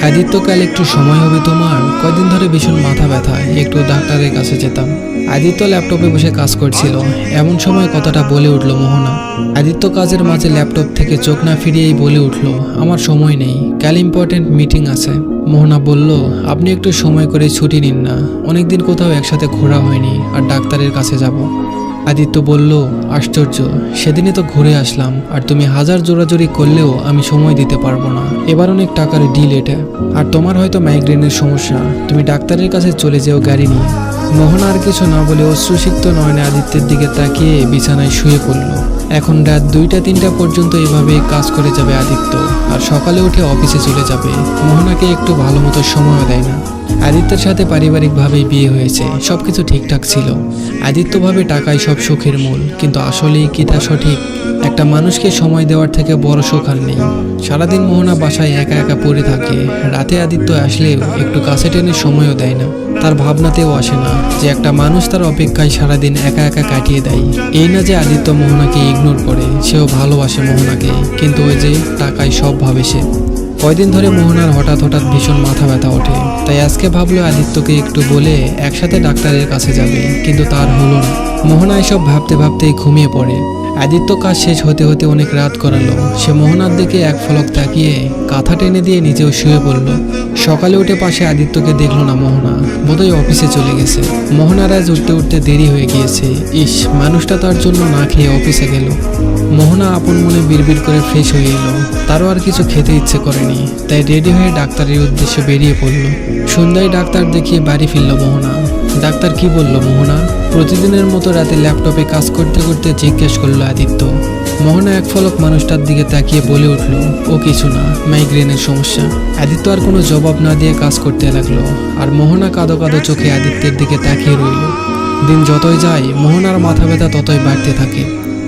আদিত্য, কাল একটু সময় হবে তোমার? কয়দিন ধরে ভীষণ মাথা ব্যথা, একটু ডাক্তারের কাছে যেতাম। আদিত্য ল্যাপটপে বসে কাজ করছিল, এমন সময় কথাটা বলে উঠল মোহনা। আদিত্য কাজের মাঝে ল্যাপটপ থেকে চোখ না ফিরিয়েই বলে উঠল, আমার সময় নেই, কাল ইম্পর্টেন্ট মিটিং আছে। মোহনা বলল, আপনি একটু সময় করে ছুটি নিন না, অনেকদিন কোথাও একসাথে ঘোরা হয়নি, আর ডাক্তারের কাছে যাব। আদিত্য বলল, আশ্চর্য, সেদিনই তো ঘুরে আসলাম, আর তুমি হাজার জোরাজোরি করলেও আমি সময় দিতে পারবো না। এবার অনেক টাকার ডিল এটা, আর তোমার হয়তো মাইগ্রেনের সমস্যা, তুমি ডাক্তারের কাছে চলে যেও গাড়ি নিয়ে। মোহনা আর কিছু না বলে অশ্রুসিক্ত নয়নে আদিত্যের দিকে তাকিয়ে বিছানায় শুয়ে পড়ল। এখন রাত 2টা-3টা পর্যন্ত এভাবেই কাজ করে যাবে আদিত্য, আর সকালে উঠে অফিসে চলে যাবে। মোহনাকে একটু ভালো মতো সময়ও দেয় না। আদিত্যের সাথে পারিবারিকভাবেই বিয়ে হয়েছে, সবকিছু ঠিকঠাক ছিল। আদিত্য ভাবে টাকাই সব সুখের মূল, কিন্তু আসলেই কি তা সঠিক? একটা মানুষকে সময় দেওয়ার থেকে বড় সুখ আর নেই। সারাদিন মোহনা বাসায় একা একা পড়ে থাকে, রাতে আদিত্য আসলেও একটু কাছে টেনে সময়ও দেয় না। তার ভাবনাতেও আসে না যে একটা মানুষ তার অপেক্ষায় সারাদিন একা একা কাটিয়ে দেয়। এই না যে আদিত্য মোহনাকে ইগনোর করে, সেও ভালোবাসে মোহনাকে, কিন্তু ওই যে টাকায় সব ভাবে সে। কয়দিন ধরে মোহনার হঠাৎ ভীষণ মাথা ব্যথা ওঠে, তাই আজকে ভাবলো আদিত্যকে একটু বলে একসাথে ডাক্তারের কাছে যাবে, কিন্তু তার হলো না। মোহনা এসব ভাবতে ভাবতেই ঘুমিয়ে পড়ে। আদিত্য কাজ শেষ হতে হতে অনেক রাত করালো। সে মোহনার দিকে এক ফলক তাকিয়ে কাঁথা টেনে দিয়ে নিজেও শুয়ে পড়ল। সকালে উঠে পাশে আদিত্যকে দেখলো না মোহনা, বোধহয় অফিসে চলে গেছে। মোহনার আজ উঠতে উঠতে দেরি হয়ে গিয়েছে। ইস, মানুষটা তার জন্য না খেয়ে অফিসে গেল। মোহনা আপন মনে বিড়বিড় করে ফ্রেশ হয়ে এলো। তারও আর কিছু খেতে ইচ্ছে করেনি, তাই রেডি হয়ে ডাক্তারের উদ্দেশ্যে বেরিয়ে পড়ল। সন্ধ্যায় ডাক্তার দেখিয়ে বাড়ি ফিরল মোহনা। ডাক্তার কি বলল মোহনা? প্রতিদিনের মতো রাতে ল্যাপটপে কাজ করতে করতে জিজ্ঞেস করলো আদিত্য। মোহনা এক ফলক মানুষটার দিকে তাকিয়ে বলে উঠল, ও কিছু না, মাইগ্রেনের সমস্যা। আদিত্য আর কোনো জবাব না দিয়ে কাজ করতে লাগলো, আর মোহনা কাঁদো কাঁদো চোখে আদিত্যের দিকে তাকিয়ে রইল। দিন যতই যায় মোহনার মাথা ব্যথা ততই বাড়তে থাকে।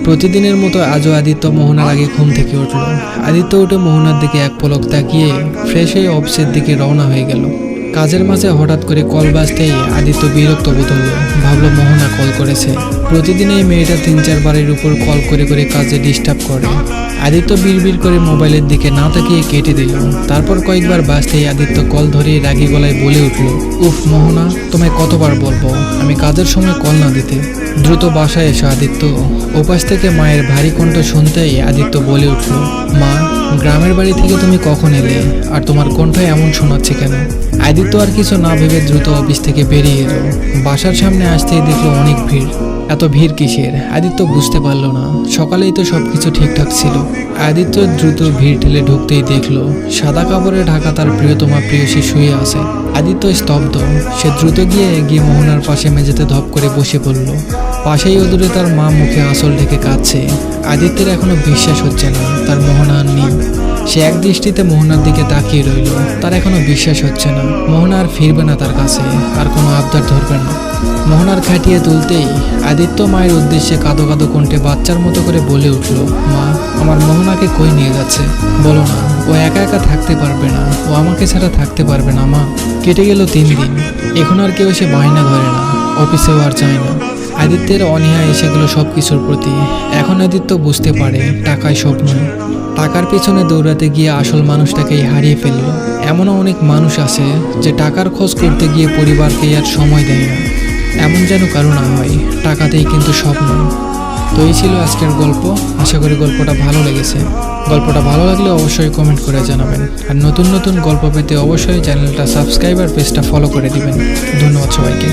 প্রতিদিনের মতো আজও আদিত্য মোহনার আগে ঘুম থেকে উঠল। আদিত্য উঠে মোহনার দিকে এক পলক তাকিয়ে ফ্রেশ হয়ে অফিসের দিকে রওনা হয়ে গেল। কাজের মাঝে হঠাৎ করে কল বাজতেই আদিত্য বিরক্ত বোধ হলো। ভাবলো মোহনা কল করেছে। প্রতিদিন এই মেয়েটা 3-4 বারের উপর কল করে করে কাজে ডিস্টার্ব করে। আদিত্য বিড়বিড় করে মোবাইলের দিকে না তাকিয়ে কেটে দিল। তারপর কয়েকবার বাজতেই আদিত্য কল ধরে রাগী গলায় বলে উঠল, উফ মোহনা, তোমায় কতবার বলবো আমি কাজের সময় কল না দিতে। দ্রুত বাসায় এসো আদিত্য। ওপাশ থেকে মায়ের ভারী কণ্ঠ শুনতেই আদিত্য বলে উঠল, মা, গ্রামের বাড়ি থেকে তুমি কখন এলে, আর তোমার কণ্ঠ এমন শোনাচ্ছে কেন? আদিত্য আর কিছু না ভেবে দ্রুত অফিস থেকে বেরিয়ে এলো। বাসার সামনে আসতেই দেখলো অনেক ভিড়। এত ভিড় কিসের? আদিত্য বুঝতে পারলো না। সকালেই তো সবকিছু ঠিকঠাক ছিল। আদিত্য দ্রুত ভিড় ঠেলে ঢুকতেই দেখলো সাদা কাপড়ে ঢাকা তার প্রিয়তমা প্রেয়সী শুয়ে আছে। আদিত্য স্তব্ধ। সে দ্রুত গিয়ে মোহনার পাশে মেঝেতে ধপ করে বসে পড়ল। পাশেই অদূরে তার মা মুখে আঁচল ঢেকে কাঁদছে। আদিত্যের এখনো বিশ্বাস হচ্ছে না তার মোহনা আর নেই। সে এক দৃষ্টিতে মোহনার দিকে তাকিয়ে রইল। তার এখনো বিশ্বাস হচ্ছে না মোহনা আর ফিরবে না তার কাছে, আর কোনো আবদার ধরবে না। মোহনার খাটিয়ে তুলতেই আদিত্য মায়ের উদ্দেশ্যে কাঁদো কাঁদো কণ্ঠে বাচ্চার মতো করে বলে উঠল, মা, আমার মোহনাকে কই নিয়ে যাচ্ছে? বলো না, ও একা একা থাকতে পারবে না, ও আমাকে ছাড়া থাকতে পারবে না মা। কেটে গেল 3 দিন। এখন আর কেউ সে বায়না ধরে না, অফিসেও আর যায় না। আদিত্যের অনীহা এসে গেল সব কিছুর প্রতি। এখন আদিত্য বুঝতে পারে টাকাই সব নয়। টাকার পেছনে দৌড়াতে গিয়ে আসল মানুষটাকেই হারিয়ে ফেলল। এমনও অনেক মানুষ আছে যে টাকার খোঁজ করতে গিয়ে পরিবারকে আর সময় দেয় না। এমন যেন কারো না হয়, টাকাতেই কিন্তু সব নয়। তো এই ছিল আজকের গল্প। আশা করি গল্পটা ভালো লেগেছে। গল্পটা ভালো লাগলে অবশ্যই কমেন্ট করে জানাবেন, আর নতুন নতুন গল্প পেতে অবশ্যই চ্যানেলটা সাবস্ক্রাইব আর পেজটা ফলো করে দিবেন। ধন্যবাদ সবাইকে।